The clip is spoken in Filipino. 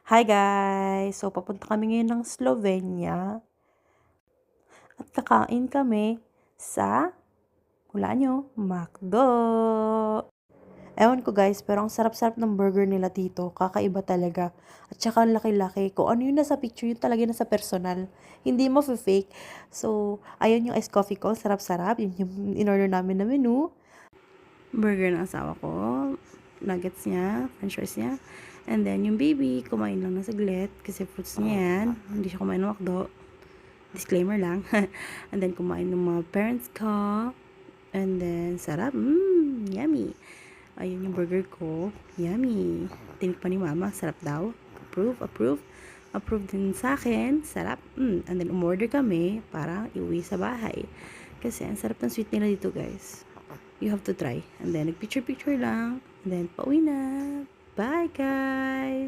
Hi guys! So, papunta kami ngayon ng Slovenia at kakain kami sa, hulaan nyo, McDo! Ewan ko guys, pero ang sarap-sarap ng burger nila dito. Kakaiba talaga. At saka ang laki-laki. Kung ano yung nasa picture, yun talaga nasa personal. Hindi mo fake. So, ayun yung iced coffee ko. Sarap-sarap. Yun yung in-order namin na menu. Burger ng asawa ko. Nuggets niya. French fries niya. And then, yung baby, kumain lang na saglit. Kasi fruits niya yan. Hindi siya kumain ng McDo. Disclaimer lang. And then, kumain ng mga parents ko. And then, sarap. Yummy. Ayun yung burger ko. Yummy. Tinikpan ni mama. Sarap daw. Approve, approve. Approve din sa akin. Sarap. And then, umorder kami para iuwi sa bahay. Kasi, ang sarap ng sweet nila dito, guys. You have to try. And then, nag-picture-picture lang. And then, pauwi na. Bye, guys!